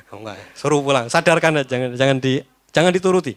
Oh, enggak, suruh pulang, sadarkan, jangan dituruti.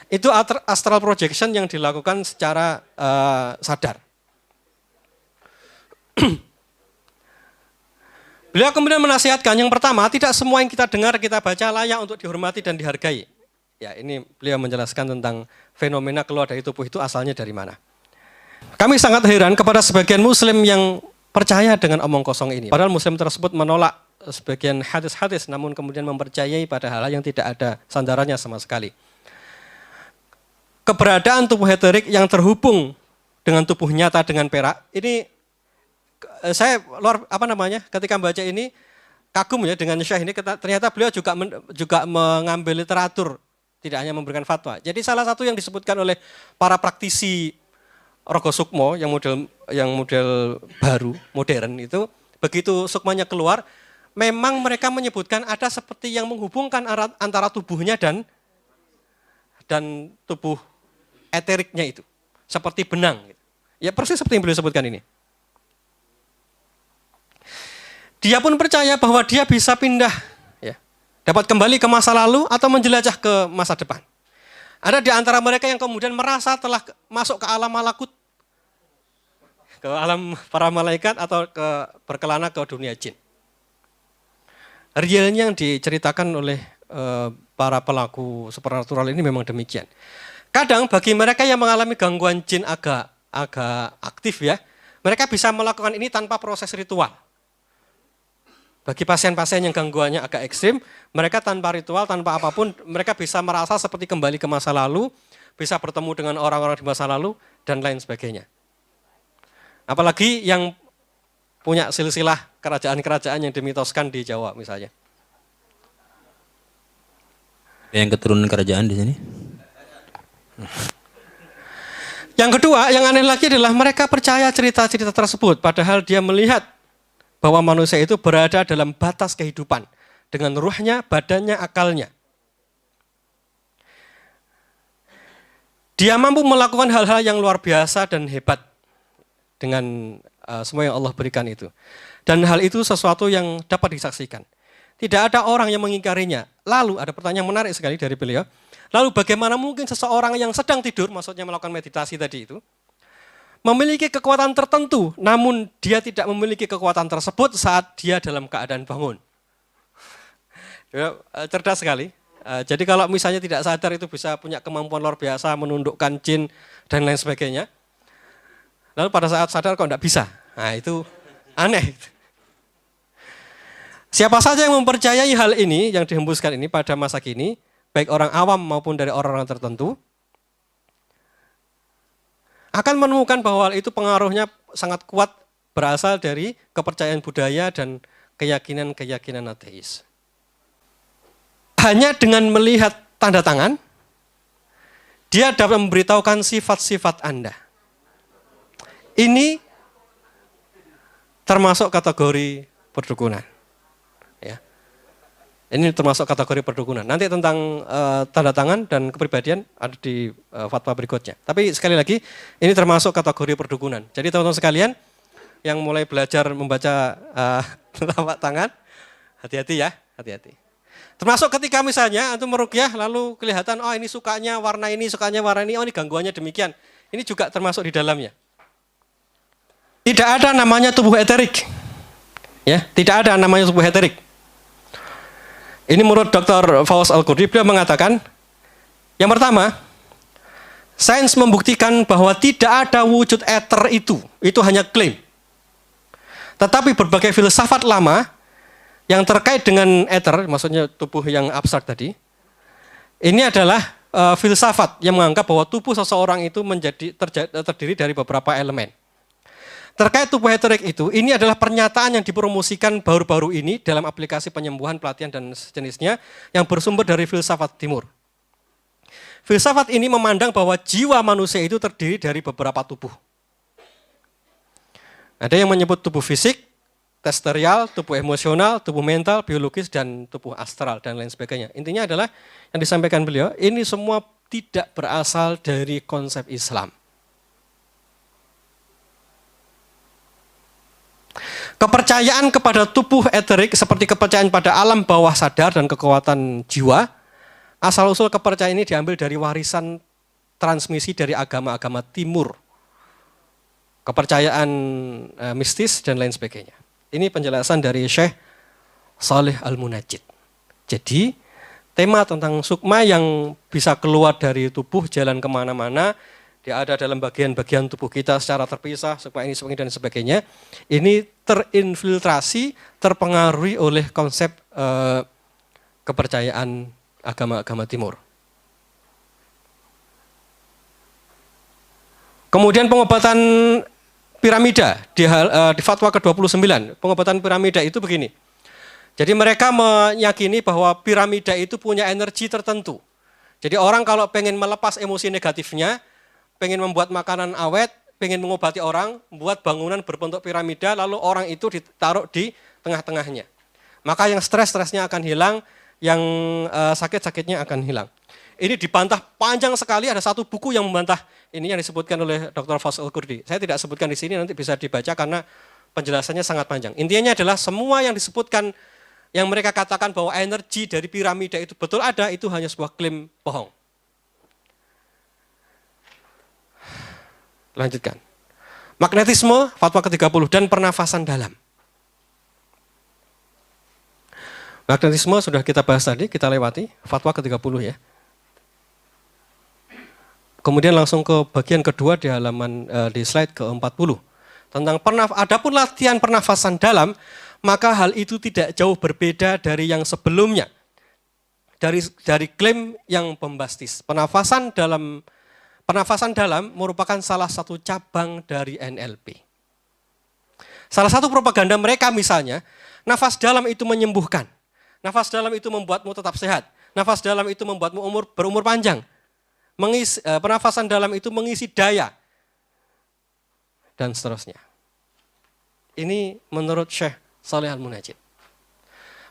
Itu astral projection yang dilakukan secara sadar. Beliau kemudian menasihatkan yang pertama, tidak semua yang kita dengar, kita baca layak untuk dihormati dan dihargai. Ya, ini beliau menjelaskan tentang fenomena keluar dari tubuh itu asalnya dari mana. Kami sangat heran kepada sebagian muslim yang percaya dengan omong kosong ini. Padahal muslim tersebut menolak sebagian hadis-hadis, namun kemudian mempercayai pada hal yang tidak ada sandarannya sama sekali. Keberadaan tubuh eterik yang terhubung dengan tubuh nyata dengan perak, ini saya ketika membaca ini kagum ya dengan Syekh ini, ternyata beliau juga mengambil literatur, tidak hanya memberikan fatwa. Jadi salah satu yang disebutkan oleh para praktisi Rogo Sukmo yang model baru, modern itu, begitu sukmanya keluar, memang mereka menyebutkan ada seperti yang menghubungkan antara tubuhnya dan tubuh eteriknya itu, seperti benang. Ya persis seperti yang beliau sebutkan ini. Dia pun percaya bahwa dia bisa pindah, ya, dapat kembali ke masa lalu atau menjelajah ke masa depan. Ada di antara mereka yang kemudian merasa telah masuk ke alam malakut, ke alam para malaikat atau berkelana ke dunia jin. Realnya yang diceritakan oleh para pelaku supernatural ini memang demikian. Kadang bagi mereka yang mengalami gangguan jin agak aktif ya, mereka bisa melakukan ini tanpa proses ritual. Bagi pasien-pasien yang gangguannya agak ekstrim, mereka tanpa ritual, tanpa apapun, mereka bisa merasa seperti kembali ke masa lalu, bisa bertemu dengan orang-orang di masa lalu, dan lain sebagainya. Apalagi yang punya silsilah kerajaan-kerajaan yang dimitoskan di Jawa misalnya. Yang keturunan kerajaan di sini? Yang kedua, yang aneh lagi adalah mereka percaya cerita-cerita tersebut, padahal dia melihat bahwa manusia itu berada dalam batas kehidupan dengan ruhnya, badannya, akalnya. Dia mampu melakukan hal-hal yang luar biasa dan hebat dengan semua yang Allah berikan itu. Dan hal itu sesuatu yang dapat disaksikan. Tidak ada orang yang mengingkarinya. Lalu ada pertanyaan menarik sekali dari beliau. Lalu bagaimana mungkin seseorang yang sedang tidur, maksudnya melakukan meditasi tadi itu, memiliki kekuatan tertentu, namun dia tidak memiliki kekuatan tersebut saat dia dalam keadaan bangun. Cerdas sekali. Jadi kalau misalnya tidak sadar itu bisa punya kemampuan luar biasa, menundukkan jin dan lain sebagainya. Lalu pada saat sadar kok tidak bisa. Nah itu aneh. Siapa saja yang mempercayai hal ini, yang dihembuskan ini pada masa kini, baik orang awam maupun dari orang-orang tertentu, akan menemukan bahwa itu pengaruhnya sangat kuat berasal dari kepercayaan budaya dan keyakinan-keyakinan ateis. Hanya dengan melihat tanda tangan, dia dapat memberitahukan sifat-sifat Anda. Ini termasuk kategori perdukunan. Ya. Ini termasuk kategori perdukunan. Nanti tentang tanda tangan dan kepribadian ada di fatwa berikutnya. Tapi sekali lagi, ini termasuk kategori perdukunan. Jadi teman-teman sekalian yang mulai belajar membaca telapak tangan, hati-hati ya, hati-hati. Termasuk ketika misalnya antum meruqyah lalu kelihatan, oh ini sukanya warna ini, oh ini gangguannya demikian. Ini juga termasuk di dalamnya. Tidak ada namanya tubuh eterik. Ya, tidak ada namanya tubuh eterik. Ini menurut Dr. Fawaz Al-Qurdi, beliau mengatakan, yang pertama, sains membuktikan bahwa tidak ada wujud eter itu hanya klaim. Tetapi berbagai filsafat lama yang terkait dengan eter, maksudnya tubuh yang abstrak tadi, ini adalah filsafat yang menganggap bahwa tubuh seseorang itu terdiri dari beberapa elemen. Terkait tubuh eterik itu, ini adalah pernyataan yang dipromosikan baru-baru ini dalam aplikasi penyembuhan, pelatihan, dan sejenisnya yang bersumber dari filsafat timur. Filsafat ini memandang bahwa jiwa manusia itu terdiri dari beberapa tubuh. Ada yang menyebut tubuh fisik, testerial, tubuh emosional, tubuh mental, biologis, dan tubuh astral, dan lain sebagainya. Intinya adalah yang disampaikan beliau, ini semua tidak berasal dari konsep Islam. Kepercayaan kepada tubuh eterik seperti kepercayaan pada alam bawah sadar dan kekuatan jiwa, asal-usul kepercayaan ini diambil dari warisan transmisi dari agama-agama timur. Kepercayaan mistis dan lain sebagainya. Ini penjelasan dari Syekh Shalih Al-Munajjid. Jadi tema tentang sukma yang bisa keluar dari tubuh jalan kemana-mana, dia ada dalam bagian-bagian tubuh kita secara terpisah, sukma ini dan sebagainya. Ini terinfiltrasi, terpengaruhi oleh konsep kepercayaan agama-agama timur. Kemudian pengobatan piramida di fatwa ke-29. Pengobatan piramida itu begini. Jadi mereka meyakini bahwa piramida itu punya energi tertentu. Jadi orang kalau pengen melepas emosi negatifnya, pengen membuat makanan awet, pengen mengobati orang, buat bangunan berbentuk piramida, lalu orang itu ditaruh di tengah-tengahnya. Maka yang stres-stresnya akan hilang, yang sakit-sakitnya akan hilang. Ini dibantah panjang sekali, ada satu buku yang membantah ini yang disebutkan oleh Dr. Faisal Al-Qurdi. Saya tidak sebutkan di sini, nanti bisa dibaca karena penjelasannya sangat panjang. Intinya adalah semua yang disebutkan, yang mereka katakan bahwa energi dari piramida itu betul ada, itu hanya sebuah klaim bohong. Lanjutkan. Magnetisme, fatwa ke-30, dan pernafasan dalam. Magnetisme sudah kita bahas tadi, kita lewati, fatwa ke-30 ya. Kemudian langsung ke bagian kedua di halaman di slide ke-40. Tentang adapun latihan pernafasan dalam, maka hal itu tidak jauh berbeda dari yang sebelumnya. Dari klaim yang bombastis. Pernafasan dalam merupakan salah satu cabang dari NLP. Salah satu propaganda mereka misalnya, nafas dalam itu menyembuhkan. Nafas dalam itu membuatmu tetap sehat. Nafas dalam itu membuatmu berumur panjang. Pernafasan dalam itu mengisi daya. Dan seterusnya. Ini menurut Syekh Shalih Al-Munajjid.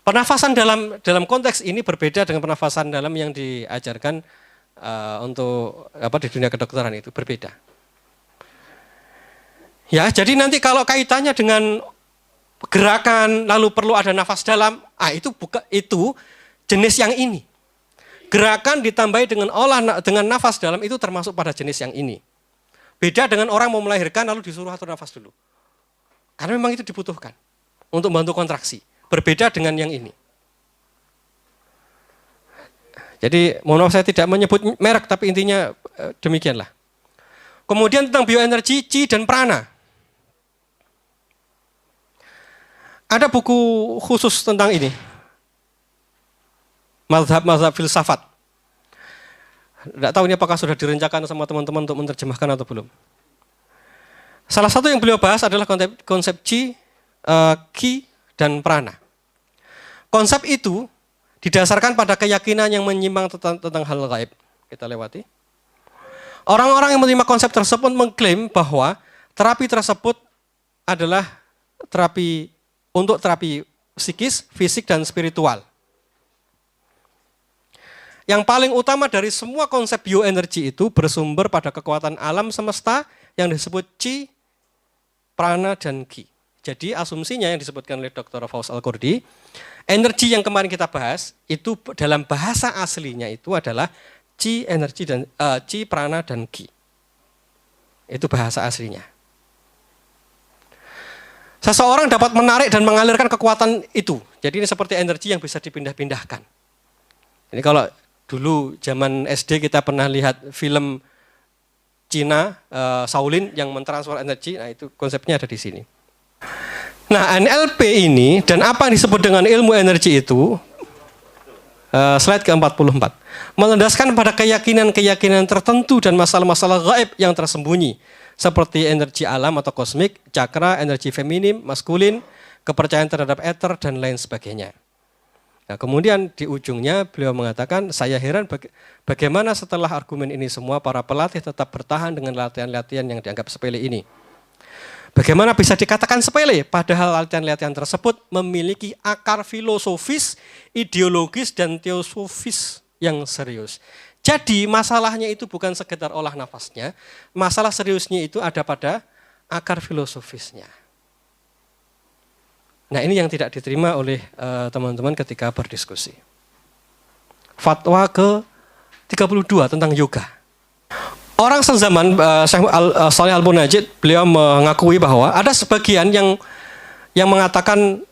Pernafasan dalam konteks ini berbeda dengan pernafasan dalam yang diajarkan untuk di dunia kedokteran, itu berbeda. Ya, jadi nanti kalau kaitannya dengan gerakan lalu perlu ada nafas dalam, itu jenis yang ini. Gerakan ditambahi dengan nafas dalam itu termasuk pada jenis yang ini. Beda dengan orang mau melahirkan lalu disuruh atur nafas dulu. Karena memang itu dibutuhkan untuk membantu kontraksi. Berbeda dengan yang ini. Jadi mohon maaf saya tidak menyebut merek, tapi intinya demikianlah. Kemudian tentang bioenergi, Qi dan Prana. Ada buku khusus tentang ini. Mazhab filsafat. Tidak tahu ini apakah sudah direncanakan sama teman-teman untuk menerjemahkan atau belum. Salah satu yang beliau bahas adalah konsep Qi, Qi dan Prana. Konsep itu didasarkan pada keyakinan yang menyimpang tentang hal gaib. Kita lewati. Orang-orang yang menerima konsep tersebut mengklaim bahwa terapi tersebut adalah terapi psikis, fisik, dan spiritual. Yang paling utama dari semua konsep bioenergi itu bersumber pada kekuatan alam semesta yang disebut Qi, Prana, dan Qi. Jadi asumsinya yang disebutkan oleh Dr. Faisal Al-Qurdi, energi yang kemarin kita bahas itu dalam bahasa aslinya itu adalah Qi, Qi, Prana, dan Qi. Itu bahasa aslinya. Seseorang dapat menarik dan mengalirkan kekuatan itu. Jadi ini seperti energi yang bisa dipindah-pindahkan. Ini kalau dulu zaman SD kita pernah lihat film Cina, Shaolin yang mentransfer energi, nah itu konsepnya ada di sini. Nah NLP ini dan apa yang disebut dengan ilmu energi itu, slide ke-44, melandaskan pada keyakinan-keyakinan tertentu dan masalah-masalah gaib yang tersembunyi, seperti energi alam atau kosmik, cakra, energi feminim, maskulin, kepercayaan terhadap ether, dan lain sebagainya. Nah, kemudian di ujungnya beliau mengatakan, saya heran bagaimana setelah argumen ini semua para pelatih tetap bertahan dengan latihan-latihan yang dianggap sepele ini. Bagaimana bisa dikatakan sepele, padahal latihan-latihan tersebut memiliki akar filosofis, ideologis, dan teosofis yang serius. Jadi masalahnya itu bukan sekedar olah nafasnya, masalah seriusnya itu ada pada akar filosofisnya. Nah ini yang tidak diterima oleh teman-teman ketika berdiskusi. Fatwa ke-32 tentang yoga. Orang sezaman Syekh Shalih Al-Munajjid, beliau mengakui bahwa ada sebagian yang mengatakan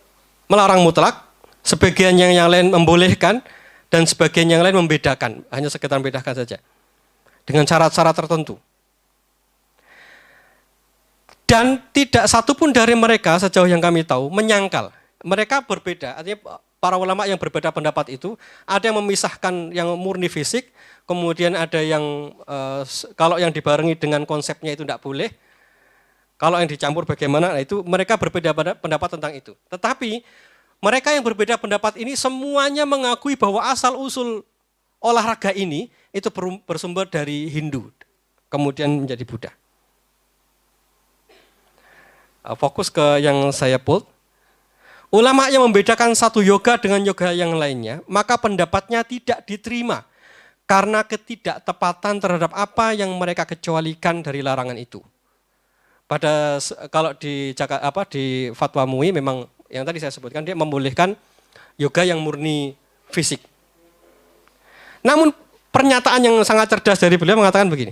melarang mutlak, sebagian yang lain membolehkan, dan sebagian yang lain membedakan, hanya sekedar membedakan saja, dengan syarat-syarat tertentu. Dan tidak satupun dari mereka sejauh yang kami tahu menyangkal. Mereka berbeda, artinya para ulama yang berbeda pendapat itu, ada yang memisahkan yang murni fisik, kemudian ada yang kalau yang dibarengi dengan konsepnya itu tidak boleh, kalau yang dicampur bagaimana, nah itu mereka berbeda pendapat tentang itu. Tetapi mereka yang berbeda pendapat ini semuanya mengakui bahwa asal-usul olahraga ini itu bersumber dari Hindu, kemudian menjadi Buddha. Fokus ke yang saya pull. Ulama yang membedakan satu yoga dengan yoga yang lainnya, maka pendapatnya tidak diterima karena ketidaktepatan terhadap apa yang mereka kecualikan dari larangan itu. Kalau di Fatwa MUI memang yang tadi saya sebutkan, dia membolehkan yoga yang murni fisik. Namun pernyataan yang sangat cerdas dari beliau mengatakan begini,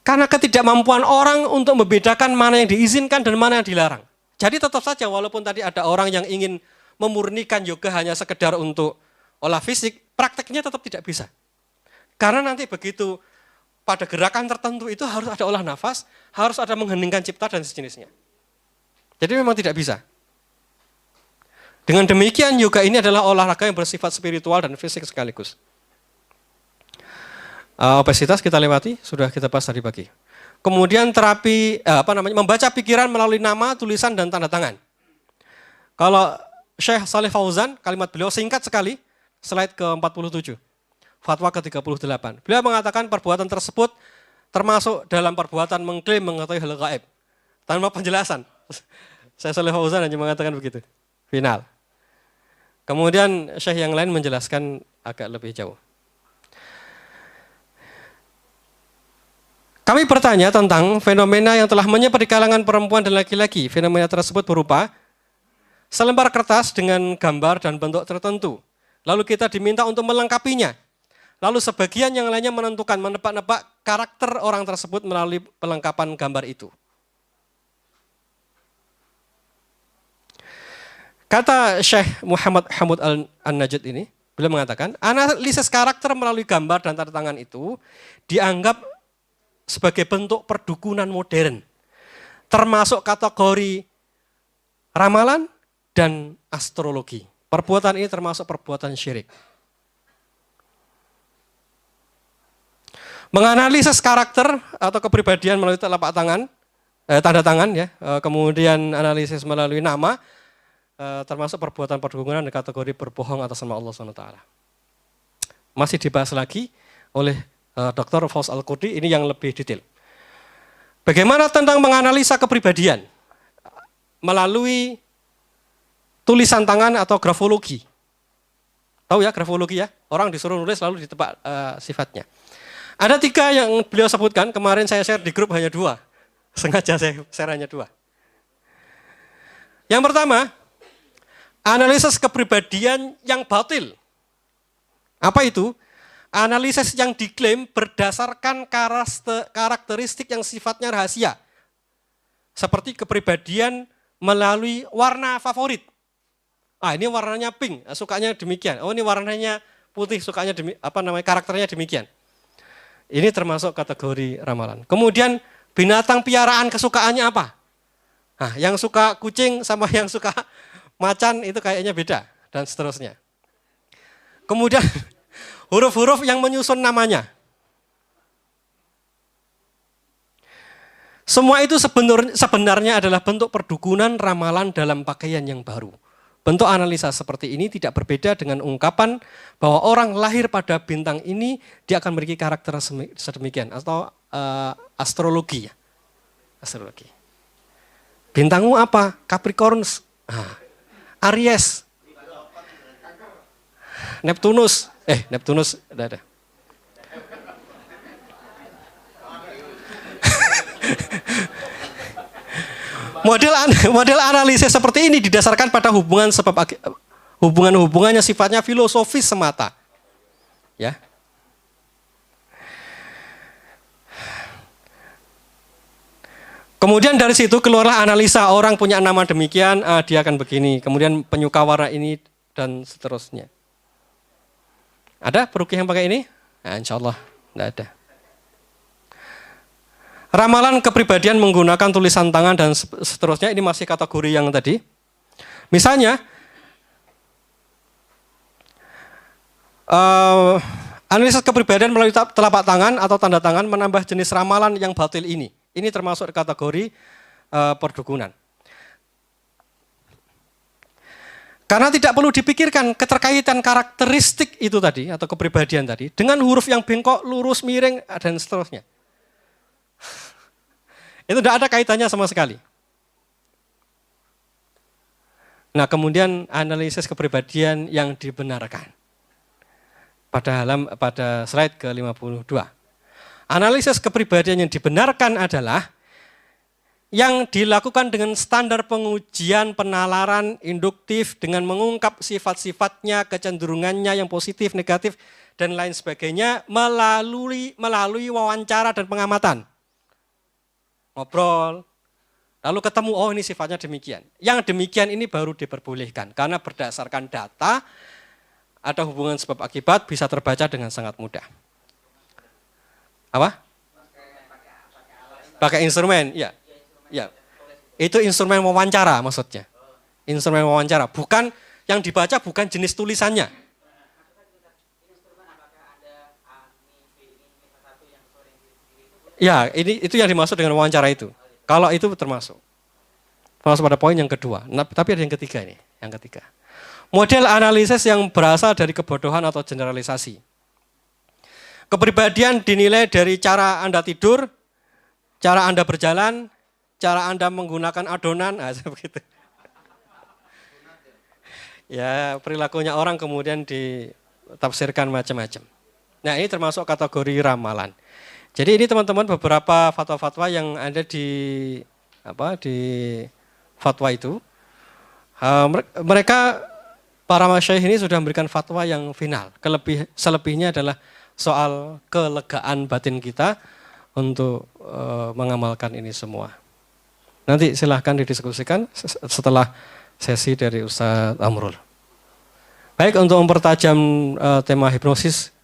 karena ketidakmampuan orang untuk membedakan mana yang diizinkan dan mana yang dilarang. Jadi tetap saja walaupun tadi ada orang yang ingin memurnikan yoga hanya sekedar untuk olah fisik, prakteknya tetap tidak bisa. Karena nanti begitu pada gerakan tertentu itu harus ada olah nafas, harus ada mengheningkan cipta dan sejenisnya. Jadi memang tidak bisa. Dengan demikian yoga ini adalah olahraga yang bersifat spiritual dan fisik sekaligus. Obesitas kita lewati, sudah kita bahas tadi pagi. Kemudian terapi membaca pikiran melalui nama, tulisan dan tanda tangan. Kalau Syekh Shalih Fauzan, kalimat beliau singkat sekali, slide ke-47. Fatwa ke-38. Beliau mengatakan perbuatan tersebut termasuk dalam perbuatan mengklaim mengetahui hal gaib. Tanpa penjelasan. Syekh Shalih Fauzan hanya mengatakan begitu. Final. Kemudian Syekh yang lain menjelaskan agak lebih jauh. Kami bertanya tentang fenomena yang telah menyebar di kalangan perempuan dan laki-laki. Fenomena tersebut berupa selembar kertas dengan gambar dan bentuk tertentu. Lalu kita diminta untuk melengkapinya. Lalu sebagian yang lainnya menentukan, menebak-nebak karakter orang tersebut melalui pelengkapan gambar itu. Kata Syekh Muhammad Hamud An-Najid ini, beliau mengatakan, analisis karakter melalui gambar dan tanda tangan itu dianggap sebagai bentuk perdukunan modern, termasuk kategori ramalan dan astrologi. Perbuatan ini termasuk perbuatan syirik. Menganalisis karakter atau kepribadian melalui telapak tangan, tanda tangan ya, kemudian analisis melalui nama, termasuk perbuatan perdukunan dan kategori berbohong atas nama Allah SWT. Masih dibahas lagi oleh Dr. Fauz Al-Qurdi, ini yang lebih detail. Bagaimana tentang menganalisa kepribadian melalui tulisan tangan atau grafologi? Tahu ya grafologi ya? Orang disuruh nulis lalu ditebak sifatnya. Ada 3 yang beliau sebutkan, kemarin saya share di grup hanya 2. Sengaja saya share hanya 2. Yang pertama, analisis kepribadian yang batil. Apa itu? Analisis yang diklaim berdasarkan karakteristik yang sifatnya rahasia. Seperti kepribadian melalui warna favorit. Ini warnanya pink, sukanya demikian. Oh ini warnanya putih, sukanya karakternya demikian. Ini termasuk kategori ramalan. Kemudian binatang piaraan kesukaannya apa? Nah, yang suka kucing sama yang suka macan itu kayaknya beda dan seterusnya. Kemudian huruf-huruf yang menyusun namanya. Semua itu sebenarnya adalah bentuk perdukunan ramalan dalam pakaian yang baru. Bentuk analisa seperti ini tidak berbeda dengan ungkapan bahwa orang lahir pada bintang ini dia akan memiliki karakter sedemikian atau astrologi ya. Astrologi. Bintangmu apa? Capricornus. Aries. Neptunus. Neptunus ada. Model analisis seperti ini didasarkan pada hubungan sebab hubungannya sifatnya filosofis semata. Ya. Kemudian dari situ keluarlah analisa, orang punya nama demikian, dia akan begini. Kemudian penyuka warna ini dan seterusnya. Ada peruqyah yang pakai ini? Nah, insya Allah tidak ada. Ramalan kepribadian menggunakan tulisan tangan dan seterusnya, ini masih kategori yang tadi. Misalnya, analisis kepribadian melalui telapak tangan atau tanda tangan menambah jenis ramalan yang batil ini. Ini termasuk kategori perdukunan. Karena tidak perlu dipikirkan keterkaitan karakteristik itu tadi atau kepribadian tadi dengan huruf yang bengkok, lurus, miring dan seterusnya. Itu tidak ada kaitannya sama sekali. Nah, kemudian analisis kepribadian yang dibenarkan. Pada slide ke-52. Analisis kepribadian yang dibenarkan adalah yang dilakukan dengan standar pengujian penalaran induktif dengan mengungkap sifat-sifatnya, kecenderungannya yang positif, negatif, dan lain sebagainya melalui wawancara dan pengamatan. Ngobrol, lalu ketemu, oh ini sifatnya demikian. Yang demikian ini baru diperbolehkan karena berdasarkan data ada hubungan sebab akibat bisa terbaca dengan sangat mudah. Apa? Pakai instrumen, ya. Ya. Itu instrumen wawancara maksudnya. Instrumen wawancara, bukan yang dibaca bukan jenis tulisannya. Ya, itu yang dimaksud dengan wawancara itu. Kalau itu termasuk pada poin yang kedua. Nah, tapi ada yang ketiga ini, yang ketiga. Model analisis yang berasal dari kebodohan atau generalisasi. Kepribadian dinilai dari cara Anda tidur, cara Anda berjalan, cara Anda menggunakan adonan, begitu. Ya, perilakunya orang kemudian ditafsirkan macam-macam. Nah, ini termasuk kategori ramalan. Jadi ini teman-teman beberapa fatwa-fatwa yang ada di fatwa itu. Mereka para masyayikh ini sudah memberikan fatwa yang final. Selebihnya adalah soal kelegaan batin kita untuk mengamalkan ini semua. Nanti silahkan didiskusikan setelah sesi dari Ustaz Amrul. Baik, untuk mempertajam tema hipnosis,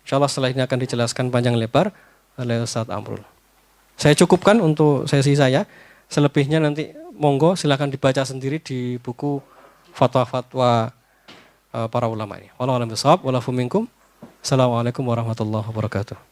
insya Allah setelah ini akan dijelaskan panjang lebar oleh Ustaz Amrul. Saya cukupkan untuk sesi saya. Selebihnya nanti monggo silahkan dibaca sendiri di buku fatwa-fatwa para ulama ini. Wallahu a'lam bishawab. Assalamualaikum warahmatullahi wabarakatuh.